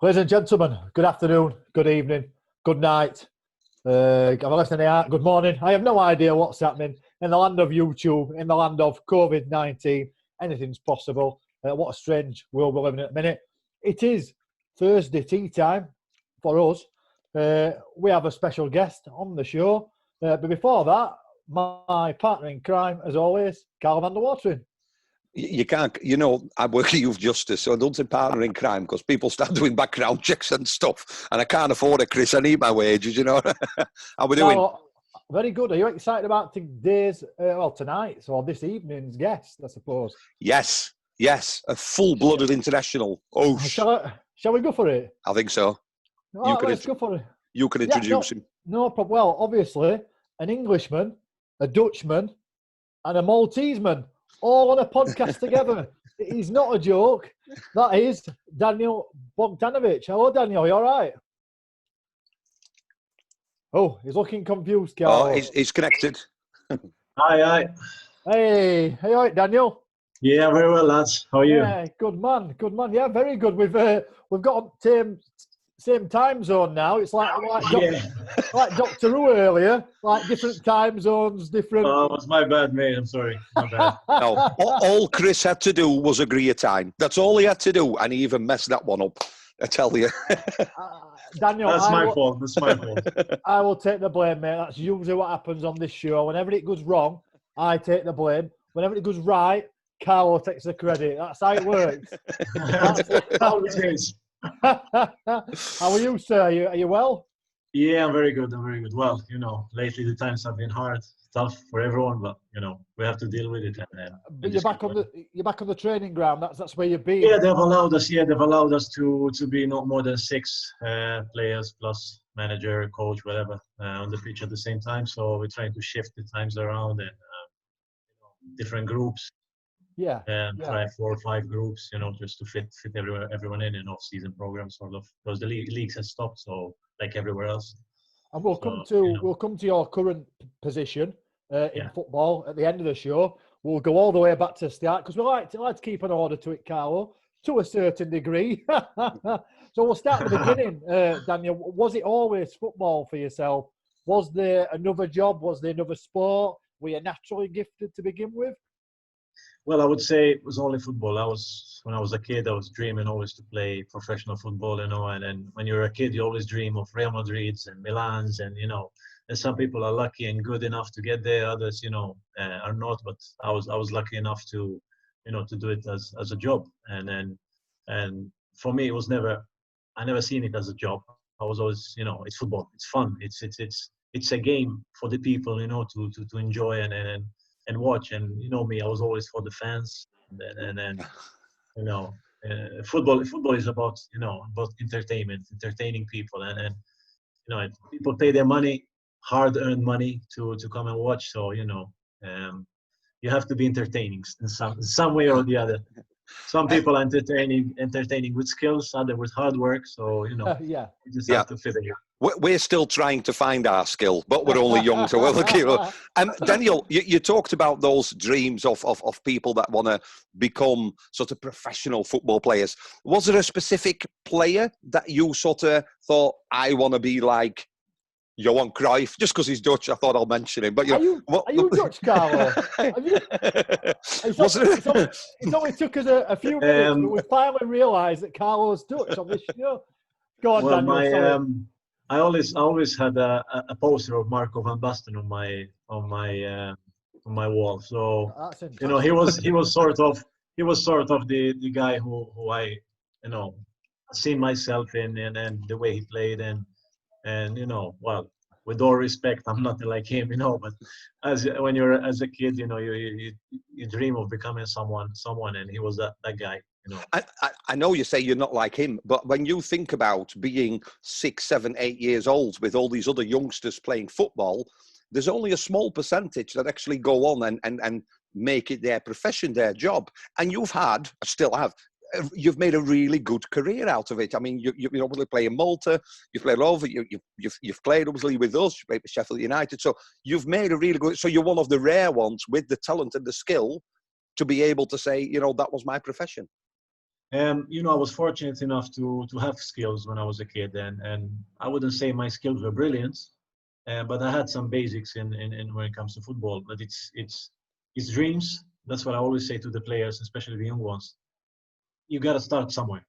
Ladies and gentlemen, good afternoon, good evening, good night. I'm listening out. Good morning. I have no idea what's happening in the land of YouTube, in the land of COVID-19. Anything's possible. What a strange world we're living in at the minute. It is Thursday tea time for us. We have a special guest on the show. But before that, my partner in crime, as always, Carlo van der Watering. You can't, I work at Youth Justice, so I don't say partner in crime because people start doing background checks and stuff, and I can't afford it, Chris. I need my wages, How we doing? No, very good. Are you excited about tonight's or this evening's guest, I suppose? Yes. A full-blooded international. Oh, shall we go for it? I think so. Let's go for it. You can introduce him. No problem. Well, obviously, an Englishman, a Dutchman, and a Malteseman, all on a podcast together. It is not a joke. That is Daniel Bogdanovic. Hello, Daniel. You all right? Oh, he's looking confused, Carlo. Oh, he's connected. Hi. Hey, all right, Daniel? Yeah, very well, lads. How are you? Yeah, good man. Yeah, very good. We've got same time zone now. It's like Doctor Who earlier, like different time zones, different. Oh, it's my bad, mate. I'm sorry. My bad. No, all Chris had to do was agree a time. That's all he had to do, and he even messed that one up. I tell you. Daniel, That's my fault. I will take the blame, mate. That's usually what happens on this show. Whenever it goes wrong, I take the blame. Whenever it goes right, Carlo takes the credit. That's how it works. How it is. How are you, sir? Are you well? Yeah, I'm very good. Well, lately the times have been hard, tough for everyone, but we have to deal with it. But you're back on the training ground. That's where you've been. Yeah, they've allowed us to be not more than 6 players plus manager, coach, whatever, on the pitch at the same time. So we're trying to shift the times around and different groups. Try 4 or 5 groups, just to fit everyone in an off-season program, sort of, because the leagues has stopped, so like everywhere else. And we'll come to your current position in football at the end of the show. We'll go all the way back to the start because we like to keep an order to it, Carlo, to a certain degree. So we'll start at the beginning, Daniel. Was it always football for yourself? Was there another job? Was there another sport? Were you naturally gifted to begin with? Well, I would say it was only football. When I was a kid, I was dreaming always to play professional football, and then when you're a kid, you always dream of Real Madrid's and Milan's, and and some people are lucky and good enough to get there, others, are not, but I was lucky enough to, to do it as a job, and for me, I never seen it as a job. I was always, it's football, it's fun, it's a game for the people, to enjoy and watch, and me, I was always for the fans, and football is about about entertainment, entertaining people, and people pay their money, hard-earned money to come and watch, so you have to be entertaining in some way or the other. Some people are entertaining with skills, others with hard work, so you just have to fit it. We're still trying to find our skill, but we're only young, so Daniel, you talked about those dreams of people that want to become sort of professional football players. Was there a specific player that you sort of thought, I want to be like Johan Cruyff, just because he's Dutch? I thought I'll mention him. But are you Dutch, Carlo? It's only took us a few minutes, but we finally realised that Carlo's Dutch on this show. Go on, Daniel. I always had a poster of Marco van Basten on my wall. So he was sort of the guy who I seen myself in, and the way he played, and well, with all respect, I'm not like him, but when you're as a kid, you dream of becoming someone, and he was that guy. I know you say you're not like him, but when you think about being 6, 7, 8 years old with all these other youngsters playing football, there's only a small percentage that actually go on and make it their profession, their job. And you've made a really good career out of it. I mean, you obviously play in Malta, you've played all over, you've played obviously with us, you played for Sheffield United, so you've made a really good, so you're one of the rare ones with the talent and the skill to be able to say, that was my profession. You know, I was fortunate enough to have skills when I was a kid, and I wouldn't say my skills were brilliant, but I had some basics in when it comes to football. But it's dreams. That's what I always say to the players, especially the young ones. You got to start somewhere,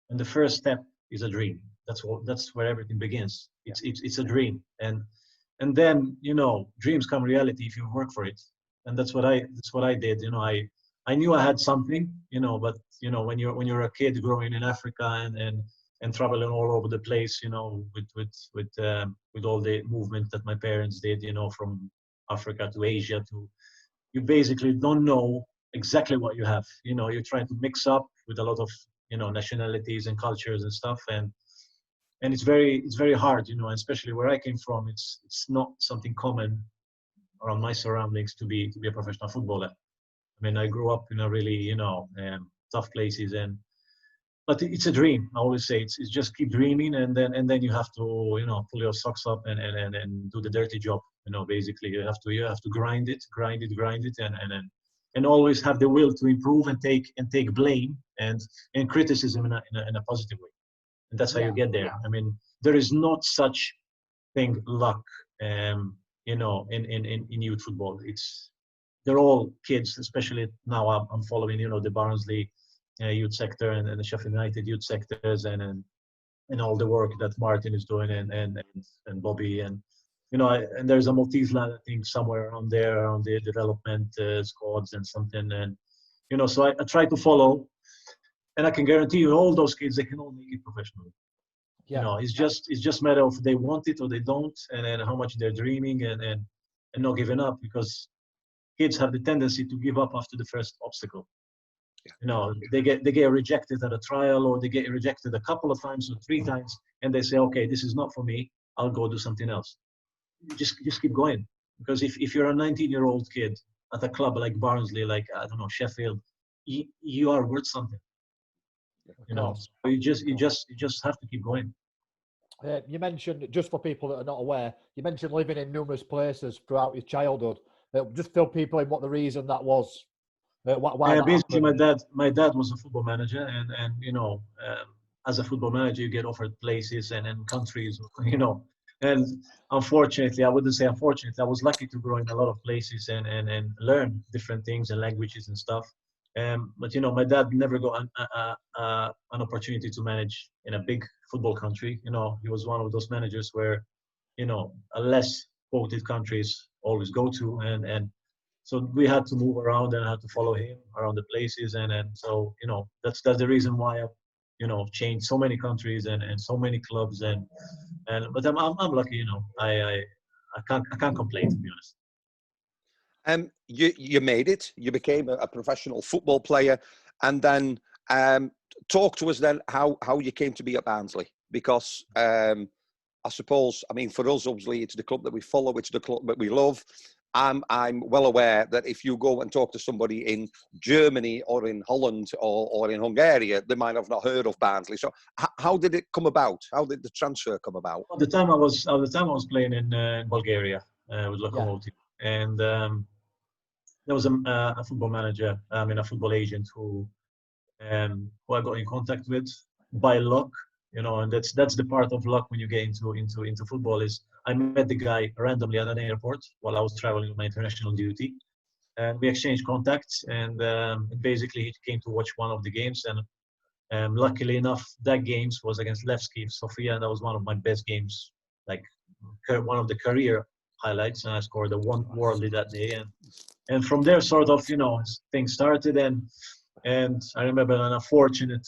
and the first step is a dream. That's where everything begins. It's a dream, and then, you know, dreams come reality if you work for it. And that's what I did. You know, I knew I had something, you know, but you know, when you're a kid growing in Africa and traveling all over the place, you know, with all the movement that my parents did, you know, from Africa to Asia to, you basically don't know exactly what you have. You know, you're trying to mix up with a lot of, you know, nationalities and cultures and stuff, and it's very hard, you know, especially where I came from. It's not something common around my surroundings to be a professional footballer. I mean, I grew up in a really, you know, tough places, but it's a dream. I always say it's just keep dreaming, and then you have to, you know, pull your socks up and do the dirty job. You know, basically you have to grind it, and always have the will to improve and take blame and criticism in a positive way. And that's how you get there. I mean, there is not such thing luck, you know, in youth football. They're all kids, especially now I'm following, you know, the Barnsley youth sector and the Sheffield United youth sectors and all the work that Martin is doing and Bobby and, you know, and there's a Maltese lad, I think, somewhere around there, around the development squads and something. And, you know, so I try to follow, and I can guarantee you all those kids, they can all make it professionally. Yeah. You know, it's just matter of they want it or they don't, and then how much they're dreaming and not giving up, because kids have the tendency to give up after the first obstacle. You know, they get rejected at a trial, or they get rejected a couple of times or 3 times, and they say, okay, this is not for me, I'll go do something else. Just keep going, because if you're a 19-year-old kid at a club like Barnsley, like, I don't know, Sheffield, you are worth something. You know, so you just have to keep going. You mentioned, just for people that are not aware, you mentioned living in numerous places throughout your childhood. Just fill people in what the reason that was. Why basically, my dad was a football manager, and you know, as a football manager, you get offered places and countries, you know. And unfortunately, I wouldn't say unfortunately, I was lucky to grow in a lot of places and learn different things and languages and stuff. But you know, my dad never got an opportunity to manage in a big football country. You know, he was one of those managers where, you know, a less quoted countries always go to, and so we had to move around and I had to follow him around the places, and so, you know, that's the reason why I, you know, changed so many countries and so many clubs, and but I'm lucky, you know. I can't complain, to be honest. You made it. You became a professional football player, and then talk to us then how you came to be at Barnsley, because I suppose, I mean, for us, obviously, it's the club that we follow, it's the club that we love. I'm well aware that if you go and talk to somebody in Germany or in Holland or in Hungary, they might have not heard of Barnsley. So how did it come about? How did the transfer come about? At the time I was playing in Bulgaria with Lokomotiv, and there was a football manager, I mean a football agent who I got in contact with by luck, you know, and that's the part of luck when you get into football. Is I met the guy randomly at an airport while I was traveling on my international duty, and we exchanged contacts, and basically he came to watch one of the games, and luckily enough, that game was against Levski Sofia, and that was one of my best games, like one of the career highlights, and I scored a one worldly that day, and from there, sort of, you know, things started, and I remember an unfortunate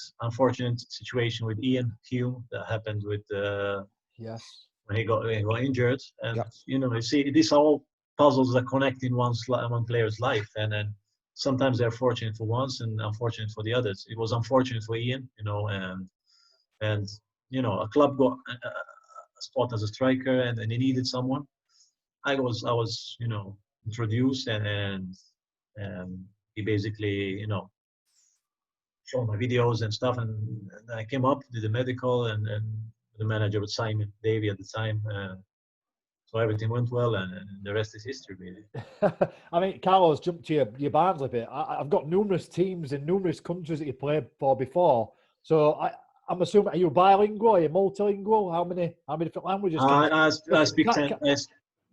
situation with Ian Hume that happened with when he got injured, and you know, you see, these are all puzzles that connect in one player's life, and then sometimes they're fortunate for ones and unfortunate for the others. It was unfortunate for Ian, you know, and you know, a club got a spot as a striker, and they needed someone. I was you know, introduced, and he basically, you know, showed my videos and stuff, and I came up, did the medical, and the manager was Simon Davey at the time. So everything went well, and the rest is history, really. I mean, Carlo's jumped to your Barnsley bit. I've got numerous teams in numerous countries that you played for before. So I'm assuming, are you bilingual? Are you multilingual? How many different languages? I speak 10.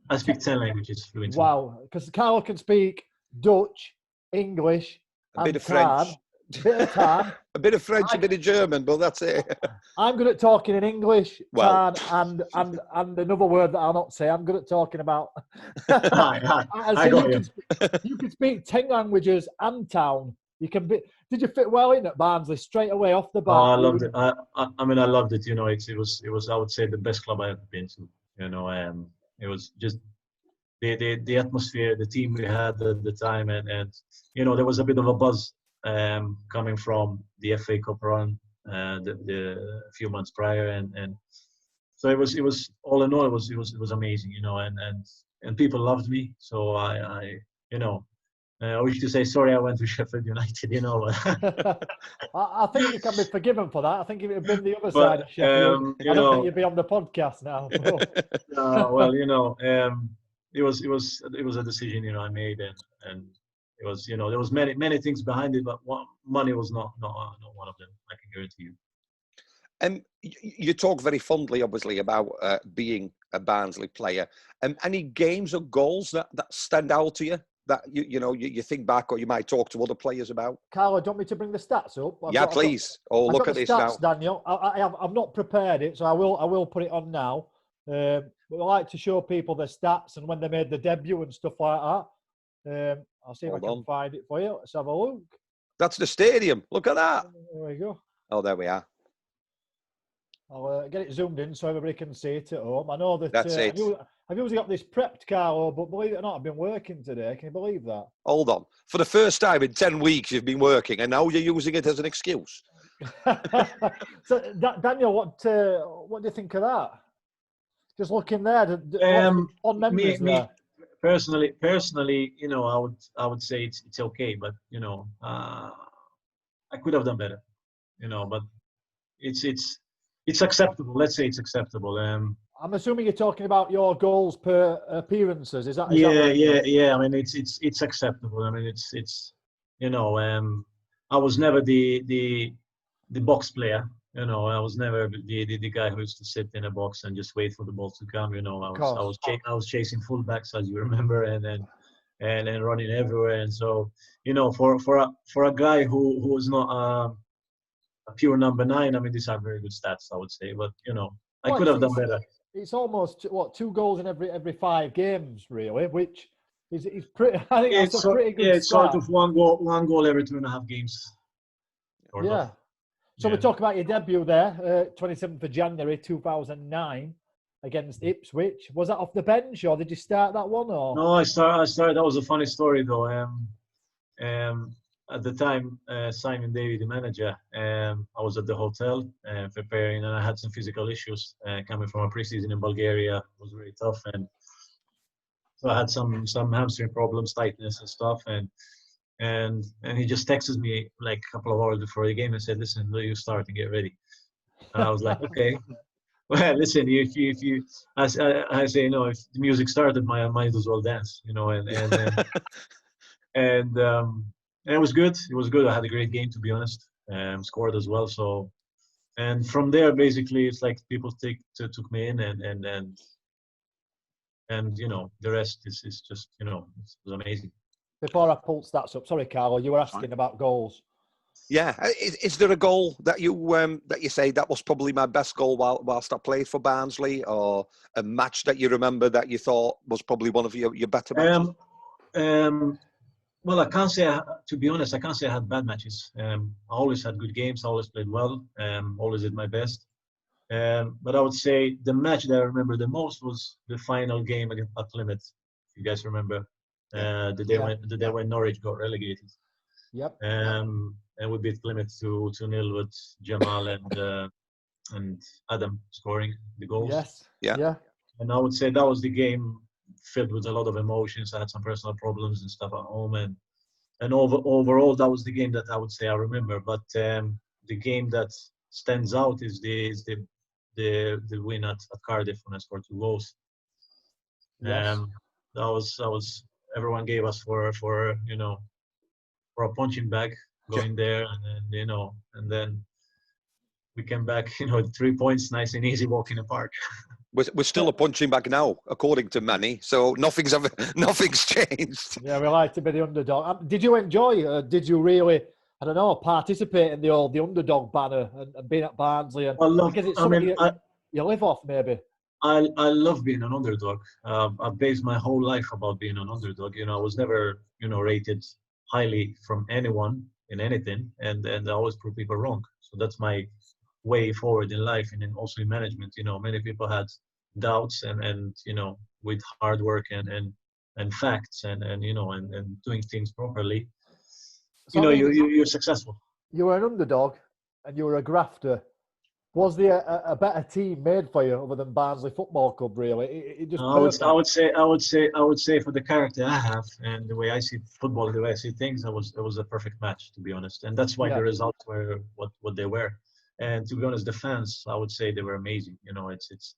I speak 10 languages fluently. Wow, because Carlo can speak Dutch, English, a bit of Tan, French, bit of Tan, a bit of French, a bit of German, but that's it. I'm good at talking in English, Well. Tan, and another word that I'll not say. I'm good at talking about. You can speak 10 languages and Town. You can be. Did you fit well in at Barnsley straight away off the bat? Oh, I loved it. I mean, I loved it. You know, it was. I would say the best club I ever been to. You know, it was just the atmosphere, the team we had at the time, and you know, there was a bit of a buzz coming from the FA Cup run the few months prior, and so it was all in all, it was amazing, you know, and people loved me. So I you know, I wish to say sorry I went to Sheffield United, you know. I think you can be forgiven for that. I think if it had been the other side of Sheffield, I don't think you'd be on the podcast now. Well, you know, it was a decision, you know, I made, and it was, you know, there was many things behind it, but money was not one of them. I can guarantee you. You talk very fondly, obviously, about being a Barnsley player. Any games or goals that stand out to you that you think back, or you might talk to other players about? Carlo, do you want me to bring the stats up? Please. Look at this stats, now, Daniel. I've not prepared it, so I will put it on now. But I like to show people the stats and when they made the debut and stuff like that. I'll see if I can find it for you. Let's have a look. That's the stadium. Look at that. There we go. Oh, there we are. I'll get it zoomed in so everybody can see it at home. I know that. That's it. I've usually got this prepped, Carlo, but believe it or not, I've been working today. Can you believe that? Hold on. For the first time in 10 weeks, you've been working, and now you're using it as an excuse. So, Daniel, what do you think of that? Just looking there, on memories there. Personally, you know, I would say it's okay, but you know, I could have done better, you know, but it's acceptable. Let's say it's acceptable. I'm assuming you're talking about your goals per appearances. Is that? Yeah. I mean, it's acceptable. I mean, it's you know, I was never the box player. You know, I was never the guy who used to sit in a box and just wait for the ball to come. You know, I was chasing fullbacks, as you remember, and running everywhere. And so, you know, for a guy who was not a pure number 9, I mean, these are very good stats, I would say. But you know, I could have done better. It's almost 2 goals in every 5 games, really, which is pretty. I think that's a pretty good. Yeah, it's sort of one goal every 2.5 games. Yeah. So we talk about your debut there, 27th of January 2009 against Ipswich. Was that off the bench, or did you start that one? Or no, I started. That was a funny story, though. At the time, Simon Davey, the manager, I was at the hotel preparing, and I had some physical issues coming from a preseason in Bulgaria. It was really tough, and so I had some hamstring problems, tightness and stuff, and he just texted me like a couple of hours before the game and said, "Listen, you start and get ready." And I was like, "Okay." Well, listen, if you, I say, you know, if the music started, I might as well dance, you know, and it was good. It was good. I had a great game, to be honest. Scored as well. So, and from there, basically, it's like people took me in, and you know, the rest is just, you know, it was amazing. Before I pulled stats up, sorry, Carlo, you were asking about goals. Yeah, is there a goal that you say that was probably my best goal whilst I played for Barnsley, or a match that you remember that you thought was probably one of your better matches? Well, I can't say, to be honest, I can't say I had bad matches. I always had good games. I always played well. Always did my best. But I would say the match that I remember the most was the final game against Plymouth. If you guys remember, the day when Norwich got relegated. Yep. And we beat Plymouth 2-0 with Jamal and Adam scoring the goals. Yes. Yeah. And I would say that was the game filled with a lot of emotions. I had some personal problems and stuff at home, and overall that was the game that I would say I remember. But the game that stands out is the win at Cardiff when I scored 2 goals. Yes. That was everyone gave us for a punching bag going there, and then and then we came back 3 points, nice and easy, walk in the park. We're still a punching bag now, according to many. So nothing's changed. Yeah, we like to be the underdog. Did you enjoy? Did you really? I don't know. Participate in the underdog banner and being at Barnsley, and because it's something you live off, maybe. I love being an underdog. I've based my whole life about being an underdog. I was never rated highly from anyone in anything, and I always prove people wrong. So that's my way forward in life, and then also in management. Many people had doubts, and with hard work and facts and doing things properly, So you're successful. You were an underdog, and you were a grafter. Was there a better team made for you other than Barnsley Football Club? Really, I would say for the character I have and the way I see football, the way I see things, it was a perfect match, to be honest, and that's why the results were what they were. And to be honest, the fans, I would say they were amazing. It's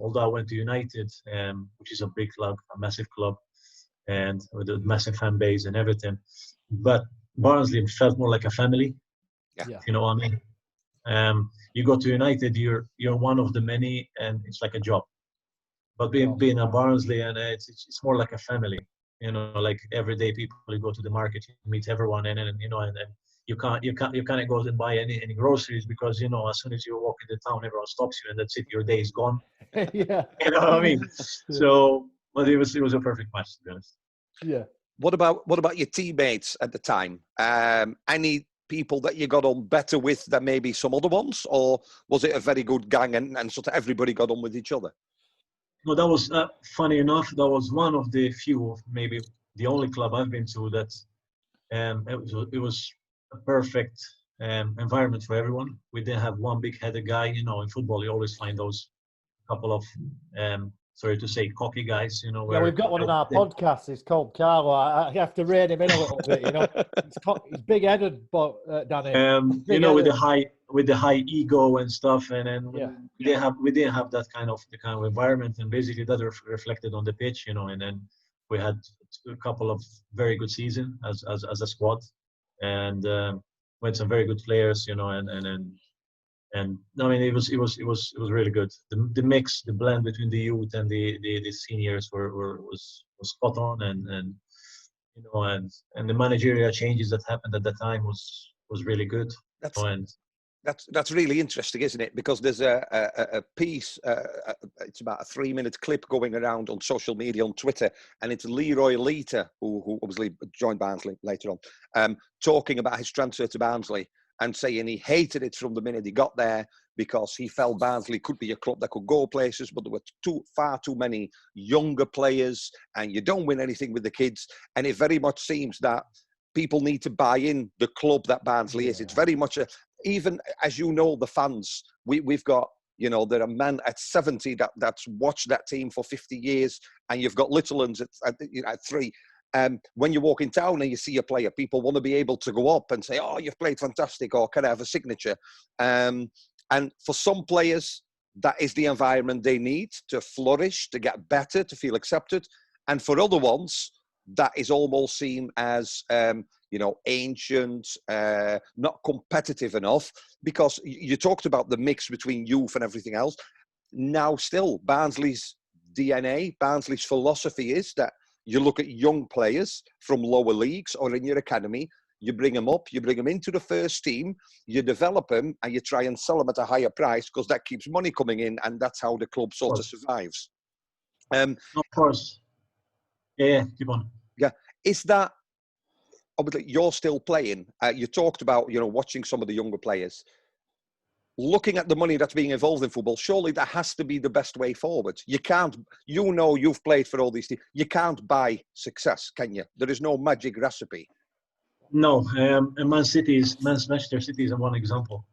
although I went to United, which is a big club, a massive club, and with a massive fan base and everything, but Barnsley felt more like a family. Yeah. You know what I mean? You go to United, you're one of the many, and it's like a job. But being a Barnsley, and it's more like a family. Like every day people, you go to the market, you meet everyone, and you can't go and buy any groceries because as soon as you walk in the town, everyone stops you, and that's it. Your day is gone. Yeah. You know what I mean? So, but it was a perfect match, to be honest. Yeah. What about your teammates at the time? Any people that you got on better with than maybe some other ones, or was it a very good gang and sort of everybody got on with each other? No, that was funny enough. That was one of the few, maybe the only club I've been to that it was a perfect environment for everyone. We didn't have one big-headed guy. In football, you always find those couple of sorry to say, cocky guys. Yeah, we've got one on our podcast. It's called Carlo. I have to rein him in a little bit. He's big-headed, but Danny. With the high ego and stuff, and then we didn't have that kind of environment, and basically that reflected on the pitch. And then we had a couple of very good seasons as a squad, and we had some very good players. And I mean, it was really good. The mix, the blend between the youth and the seniors was spot on, and the managerial changes that happened at the time was really good. That's really interesting, isn't it? Because there's a piece, it's about a 3-minute clip going around on social media, on Twitter, and it's Leroy Leiter, who obviously joined Barnsley later on, talking about his transfer to Barnsley and saying he hated it from the minute he got there because he felt Barnsley could be a club that could go places, but there were far too many younger players and you don't win anything with the kids. And it very much seems that people need to buy in the club that Barnsley is. It's very much even as the fans, we've got, there are men at 70 that's watched that team for 50 years, and you've got little ones at 3. When you walk in town and you see a player, people want to be able to go up and say, "Oh, you've played fantastic," or "Can I have a signature?" And for some players, that is the environment they need to flourish, to get better, to feel accepted. And for other ones, that is almost seen as ancient, not competitive enough, because you talked about the mix between youth and everything else. Now still, Barnsley's DNA, Barnsley's philosophy is that you look at young players from lower leagues or in your academy, you bring them up, you bring them into the first team, you develop them, and you try and sell them at a higher price because that keeps money coming in, and that's how the club sort of survives. Of course. Yeah, keep on. Yeah. Is that, obviously, you're still playing. You talked about, watching some of the younger players. Looking at the money that's being involved in football, surely that has to be the best way forward. You can't, you've played for all these teams. You can't buy success, can you? There is no magic recipe. No, and Manchester City is one example.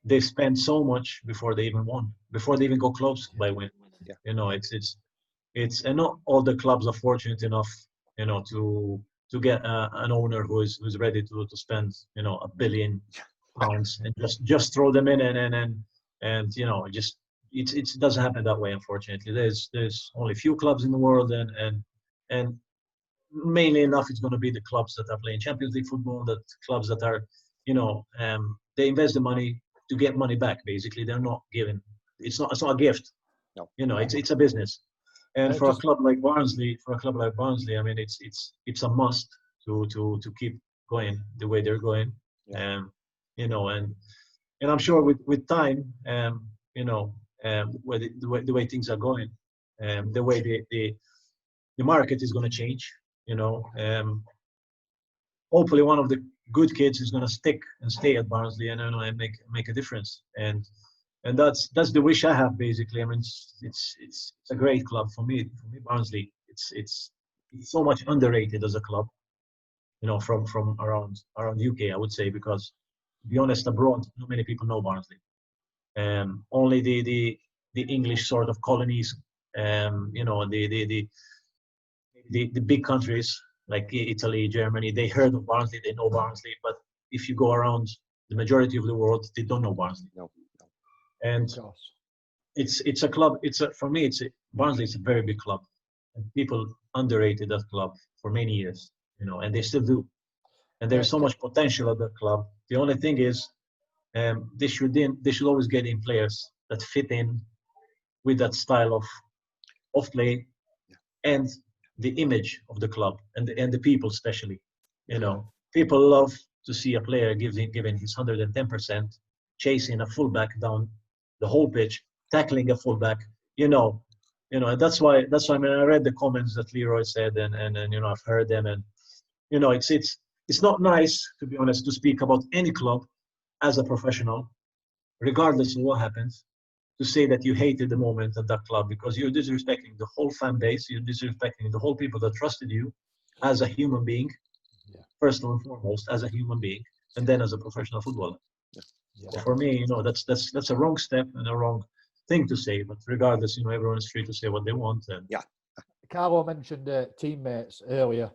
They spend so much before they even won, before they even go close by win. Yeah. It's and not all the clubs are fortunate enough, to get an owner who's ready to spend, £1 billion and just throw them in and just it doesn't happen that way, unfortunately. There's only a few clubs in the world, and mainly enough, it's going to be the clubs that are playing Champions League football, that clubs that are, they invest the money to get money back. Basically, they're not giving. It's not a gift. No. It's a business. And for a just- club like Barnsley, I mean, it's a must to keep going the way they're going. Yeah. And I'm sure with time, where the way things are going, the way the market is going to change. Hopefully one of the good kids is going to stick and stay at Barnsley and make a difference. And that's the wish I have, basically. I mean, it's a great club for me. Barnsley, it's so much underrated as a club. From around UK, I would say, because to be honest, abroad, not many people know Barnsley. Only the English sort of colonies, the big countries like Italy, Germany, they heard of Barnsley, they know Barnsley. But if you go around the majority of the world, they don't know Barnsley. No. And it's a club. For me, Barnsley is a very big club, and people underrated that club for many years. And they still do. And there's so much potential at that club. The only thing is, they should always get in players that fit in with that style of play and the image of the club and the people, especially. People love to see a player giving his 110%, chasing a fullback down the whole pitch, tackling a fullback. And that's why. I mean, I read the comments that Leroy said, and I've heard them, and it's not nice, to be honest, to speak about any club as a professional, regardless of what happens, to say that you hated the moment at that club, because you're disrespecting the whole fan base, you're disrespecting the whole people that trusted you as a human being, first and foremost, as a human being, and then as a professional footballer. So for me, that's a wrong step and a wrong thing to say, but regardless, everyone's free to say what they want. And Carlo mentioned teammates earlier.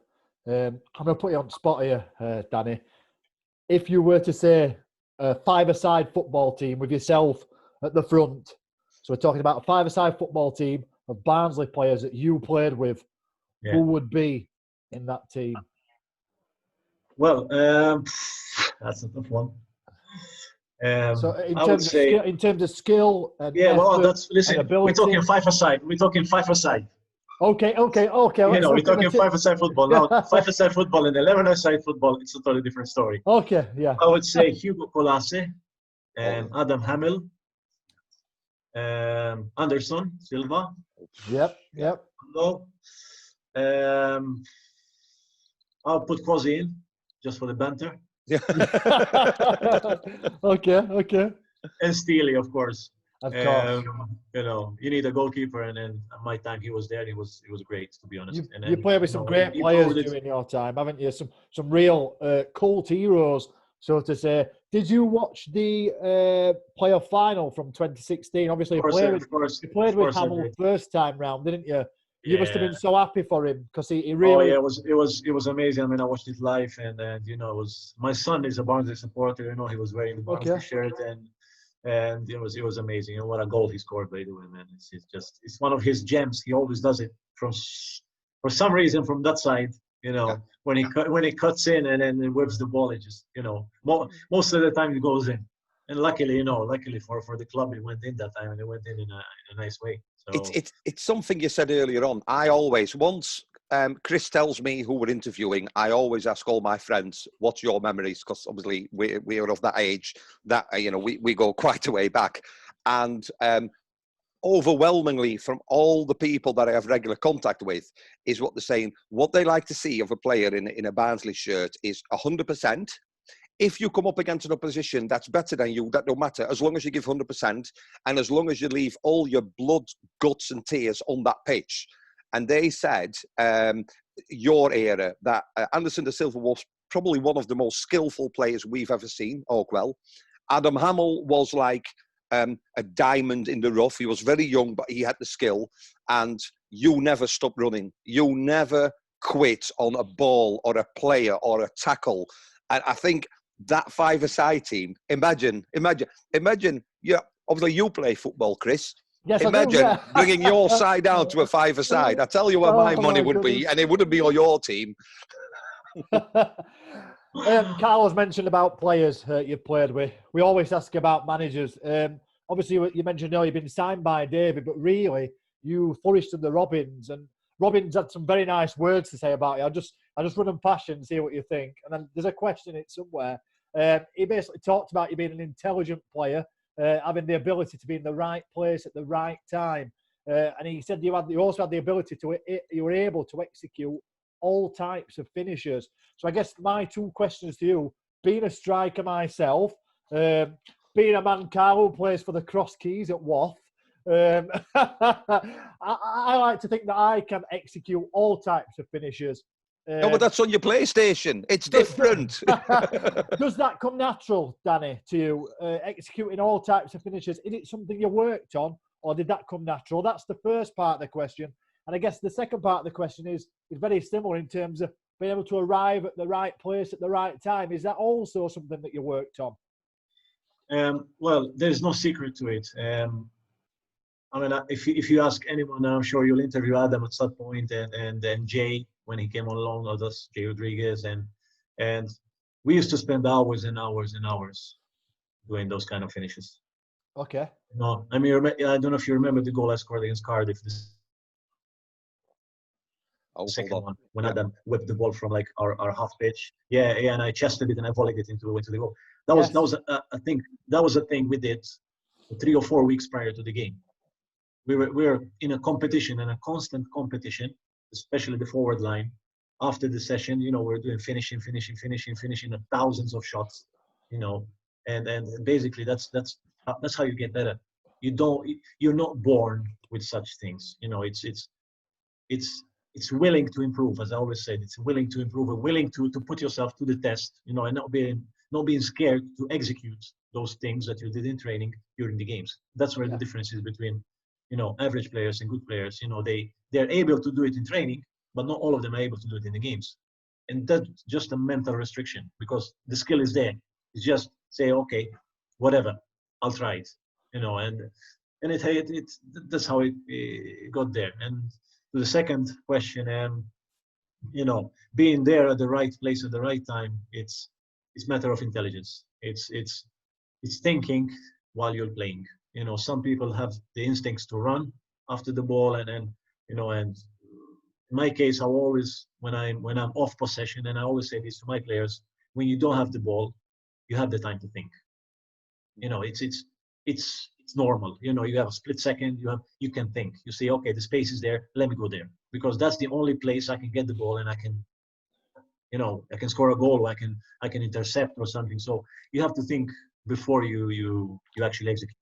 I'm going to put you on the spot here, Danny. If you were to say a five-a-side football team with yourself at the front, so we're talking about a five-a-side football team of Barnsley players that you played with, who would be in that team? Well, that's a tough one. So in terms of skill and listen, we're talking five-a-side. Okay. We're talking five-a-side football. Now, five-a-side football and 11-a-side football, it's a totally different story. Okay, yeah. I would say Hugo Colace, Adam Hamel, Anderson Silva. Yep. I'll put Quasi in, just for the banter. Okay. And Steely, of course. Of course. You need a goalkeeper, and then at my time he was there. He was great, to be honest. You played with some great players during your time, haven't you? Some real cult heroes, so to say. Did you watch the playoff final from 2016? Obviously, you played with Hamill first time round, didn't you? You must have been so happy for him, because he really. Oh yeah, it was amazing. I mean, I watched it live, and it was, my son is a Barnsley supporter. He was wearing the Barnsley shirt, and it was amazing. What a goal he scored, by the way, man! It's one of his gems. He always does it for some reason from that side. When he cuts in and then whips the ball, it just most of the time it goes in. And luckily for the club, it went in that time, and it went in a nice way. So it's something you said earlier on. I always, once Chris tells me who we're interviewing, I always ask all my friends, "What's your memories?" Because obviously we are of that age that we go quite a way back, and overwhelmingly from all the people that I have regular contact with is what they're saying. What they like to see of a player in a Barnsley shirt is 100%. If you come up against an opposition that's better than you, that don't matter, as long as you give 100% and as long as you leave all your blood, guts and tears on that pitch. And they said, your era, that Anderson de Silva was probably one of the most skillful players we've ever seen, Oakwell. Adam Hamel was like a diamond in the rough. He was very young, but he had the skill. And you never stopped running. You never quit on a ball or a player or a tackle. And I think that five-a-side team, imagine, yeah, obviously you play football, Chris. Yes, I do, Imagine yeah. bringing your side down to a five-a-side. I tell you where my Oh, money my would be, goodness. and it wouldn't be on your team. Carlos mentioned about players you've played with. We always ask about managers. Obviously, you mentioned you've been signed by David, but really, you flourished under Robbins, and Robbins had some very nice words to say about you. I just run them past you and see what you think. And then there's a question in it somewhere. He basically talked about you being an intelligent player, having the ability to be in the right place at the right time. And he said you also had the ability you were able to execute all types of finishers. So I guess my two questions to you, being a striker myself, being a man Carlo who plays for the Cross Keys at Wath, I like to think that I can execute all types of finishers. No, but that's on your PlayStation. It's different. Does that come natural, Danny, to you, executing all types of finishers? Is it something you worked on, or did that come natural? That's the first part of the question. And I guess the second part of the question is very similar in terms of being able to arrive at the right place at the right time. Is that also something that you worked on? Well, there's no secret to it. I mean, if you ask anyone, I'm sure you'll interview Adam at some point, and Jay when he came on loan, or just Jay Rodriguez, and we used to spend hours and hours and hours doing those kind of finishes. Okay. No, I mean, I don't know if you remember the goal I scored against Cardiff. Second one when Adam whipped the ball from like our half pitch. Yeah, and I chested it and I volleyed it into the goal. That was a thing. That was a thing we did 3 or 4 weeks prior to the game. We were in a competition, and a constant competition, especially the forward line. After the session, we're doing finishing, thousands of shots, and basically that's how you get better. You're not born with such things. It's willing to improve, as I always said. It's willing to improve and willing to put yourself to the test, and not being scared to execute those things that you did in training during the games. That's where the difference is between, average players and good players. They're able to do it in training, but not all of them are able to do it in the games. And that's just a mental restriction, because the skill is there. It's just say, okay, whatever, I'll try it, and that's how it got there. And to the second question, being there at the right place at the right time, it's a matter of intelligence. It's thinking while you're playing. Some people have the instincts to run after the ball, and in my case, I always, when I'm off possession, and I always say this to my players, when you don't have the ball, you have the time to think. It's normal. You have a split second. You can think. You say, okay, the space is there. Let me go there, because that's the only place I can get the ball, and I can score a goal. Or I can intercept or something. So you have to think before you actually execute.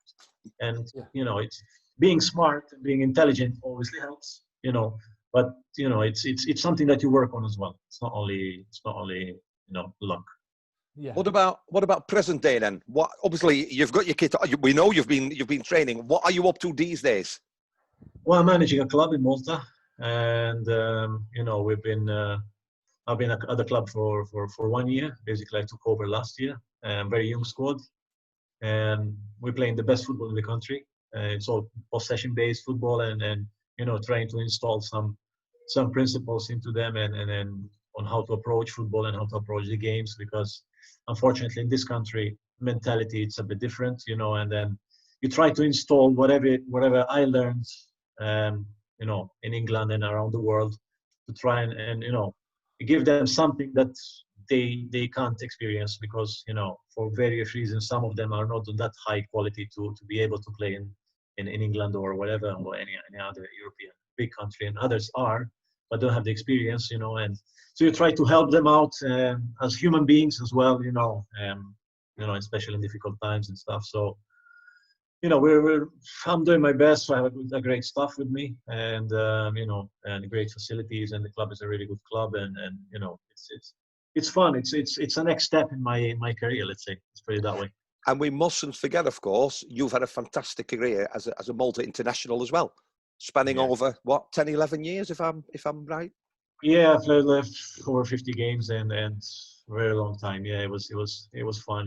And it's being smart and being intelligent obviously helps. But it's something that you work on as well. It's not only luck. Yeah. What about present day then? What, obviously you've got your kit. We know you've been training. What are you up to these days? Well, I'm managing a club in Malta, and I've been at the club for 1 year. Basically, I took over last year. Very young squad, and we're playing the best football in the country. It's all possession-based football, and trying to install some principles into them, and on how to approach football and how to approach the games, because unfortunately in this country mentality it's a bit different, and then you try to install whatever I learned in England and around the world, to try and give them something that they can't experience, because for various reasons some of them are not on that high quality to be able to play in England or whatever, or any other European big country, and others are but don't have the experience, and so you try to help them out as human beings as well, especially in difficult times and stuff. So I'm doing my best. So I have a great staff with me, and and great facilities, and the club is a really good club, and it's fun. It's a next step in my career, let's say. Let's put it that way. And we mustn't forget, of course, you've had a fantastic career as a Malta international as well, spanning over 10, 11 years, if I'm right. Yeah, I've left over 50 games and very long time. Yeah, it was fun.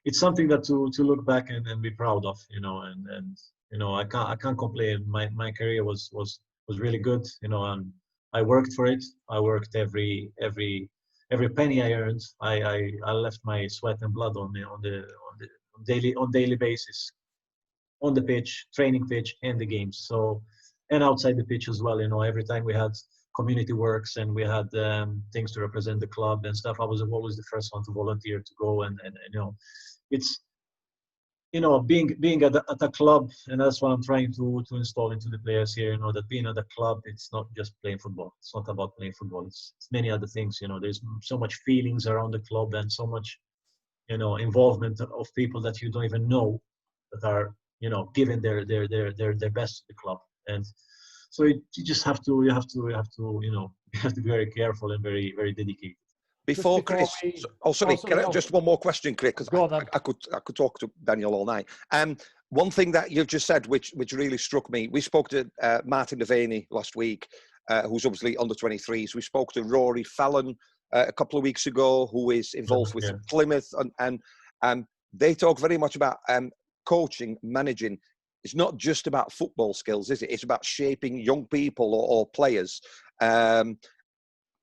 It's something that to look back and be proud of. And I can't complain. My career was really good, and I worked for it. I worked every penny I earned. I left my sweat and blood on daily basis, on the pitch, training pitch, and the games. So, and outside the pitch as well. Every time we had community works and we had things to represent the club and stuff, I was always the first one to volunteer to go. And it's being at a club, and that's what I'm trying to install into the players here. That being at a club, it's not just playing football. It's not about playing football. It's many other things. There's so much feelings around the club and so much involvement of people that you don't even know that are giving their best to the club. And so you just have to you have to be very careful and very, very dedicated. Before Chris, just one more question, Chris, because I could talk to Daniel all night. One thing that you've just said, which really struck me, we spoke to Martin Devaney last week, who's obviously under 23s. We spoke to Rory Fallon a couple of weeks ago, who is involved with Plymouth, and they talk very much about coaching, managing. It's not just about football skills, is it? It's about shaping young people or players.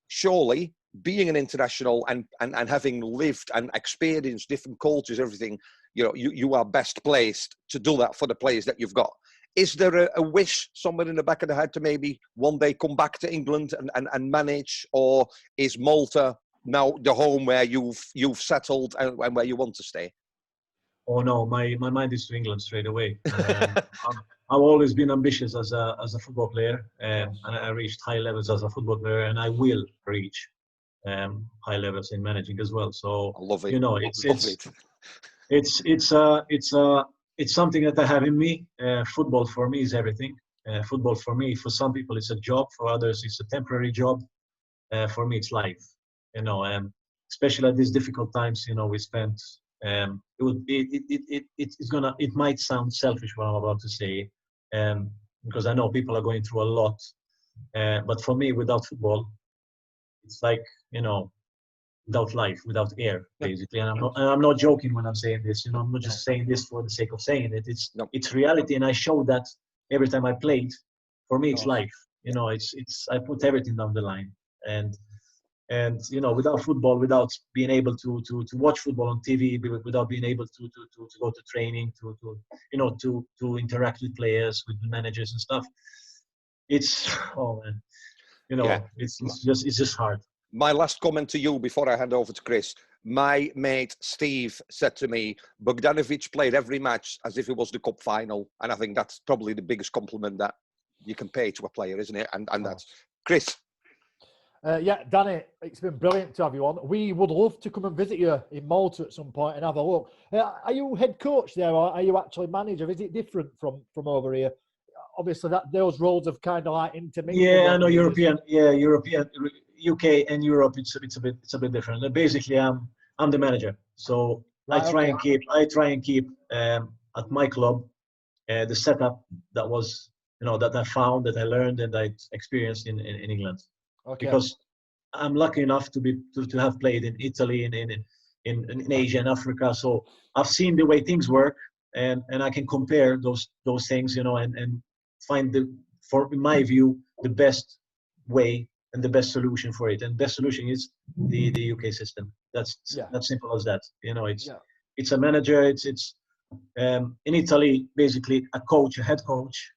Surely, being an international and having lived and experienced different cultures, everything, you are best placed to do that for the players that you've got. Is there a wish somewhere in the back of the head to maybe one day come back to England and manage, or is Malta now the home where you've settled and where you want to stay? Oh no, my mind is to England straight away. I've always been ambitious as a football player, and I reached high levels as a football player, and I will reach high levels in managing as well. So I love it. It's something that I have in me. Football for me is everything. Football for me, for some people, it's a job. For others, it's a temporary job. For me, it's life. Especially at these difficult times, we spent. It might sound selfish what I'm about to say, because I know people are going through a lot. But for me, without football, it's like without life, without air, basically. And I'm not joking when I'm saying this. I'm not just saying this for the sake of saying it. It's reality, and I show that every time I played. For me, it's life. I put everything down the line, and without football, without being able to watch football on TV, without being able to go to training, to interact with players, with the managers and stuff, it's it's just hard. My last comment to you before I hand over to Chris. My mate Steve said to me, Bogdanovic played every match as if it was the cup final, and I think that's probably the biggest compliment that you can pay to a player, isn't it? And that's Chris. Danny, it's been brilliant to have you on. We would love to come and visit you in Malta at some point and have a look. Are you head coach there, or are you actually manager? Is it different from over here? Obviously, those roles have kind of like intermingled. Yeah, I know European, UK and Europe. It's a bit different. Basically, I'm the manager, so I try and keep at my club the setup that was that I found, that I learned, and I experienced in England. Okay. Because I'm lucky enough to have played in Italy and in Asia and Africa, so I've seen the way things work, and I can compare those things, and find in my view, the best way and the best solution for it. And the best solution is the UK system. That's simple as that. It's a manager. It's in Italy, basically a head coach.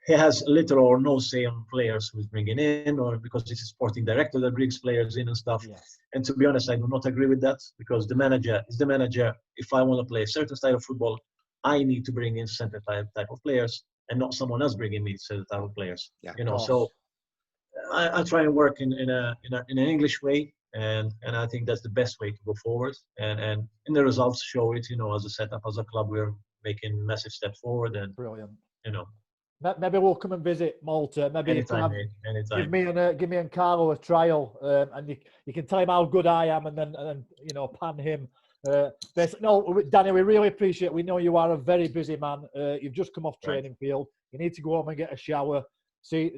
He has little or no say on players who's bringing in, or because it's a sporting director that brings players in and stuff. Yeah. And to be honest, I do not agree with that, because the manager is the manager. If I want to play a certain style of football, I need to bring in certain type of players, and not someone else bringing me certain type of players. Yeah, so I try and work in an English way, and I think that's the best way to go forward. And the results show it. As a setup, as a club, we're making massive steps forward. And brilliant. Maybe we'll come and visit Malta. Maybe anytime. Give me and Carlo a trial, and you can tell him how good I am, and then pan him. No, Danny, we really appreciate it. We know you are a very busy man. You've just come off training field. You need to go home and get a shower, see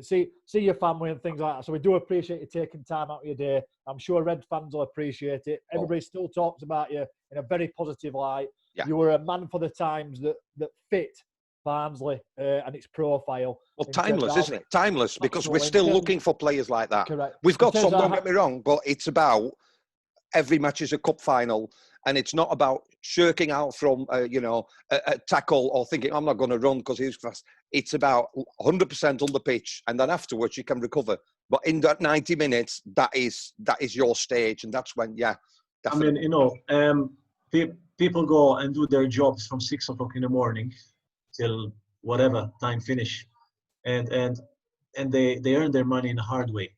your family and things like that. So we do appreciate you taking time out of your day. I'm sure Red fans will appreciate it. Everybody still talks about you in a very positive light. Yeah. You were a man for the times that fit Barnsley and its profile. Well, timeless, isn't it? Timeless, because we're Absolutely. still looking for players like that. Correct. We've got In some, terms of don't get me wrong, but it's about every match is a cup final, and it's not about shirking out from, a tackle or thinking, I'm not going to run because he's fast. It's about 100% on the pitch, and then afterwards you can recover. But in that 90 minutes, that is your stage, and that's when, definitely. I mean, people go and do their jobs from 6 o'clock in the morning till whatever time finish, and they earn their money in a hard way,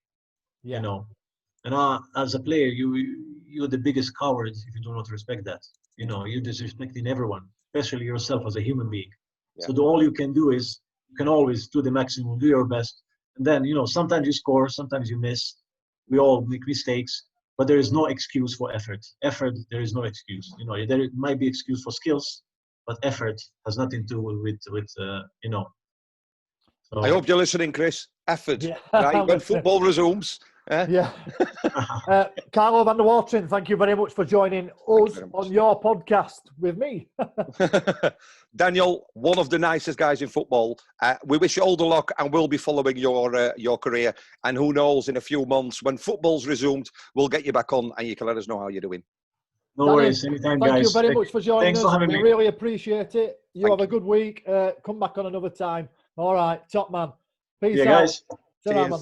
And as a player, you're the biggest coward if you do not respect that. You're disrespecting everyone, especially yourself as a human being. Yeah. So all you can do is you can always do the maximum, do your best, and then sometimes you score, sometimes you miss. We all make mistakes. But there is no excuse for effort. There is no excuse. There might be excuse for skills, but effort has nothing to do with. So. I hope you're listening, Chris. Effort, Yeah. right? When football resumes. Yeah. Carlo van der Wateren, thank you very much for joining us on your podcast with me. Daniel, one of the nicest guys in football. We wish you all the luck, and we'll be following your career. And who knows, in a few months, when football's resumed, we'll get you back on and you can let us know how you're doing. No worries. Anytime, guys. Thank you very much for joining Thanks us. for having we me. really appreciate it. You Thank have a good week. Come back on another time. All right, top man. Peace out. guys. Ta-ra, man.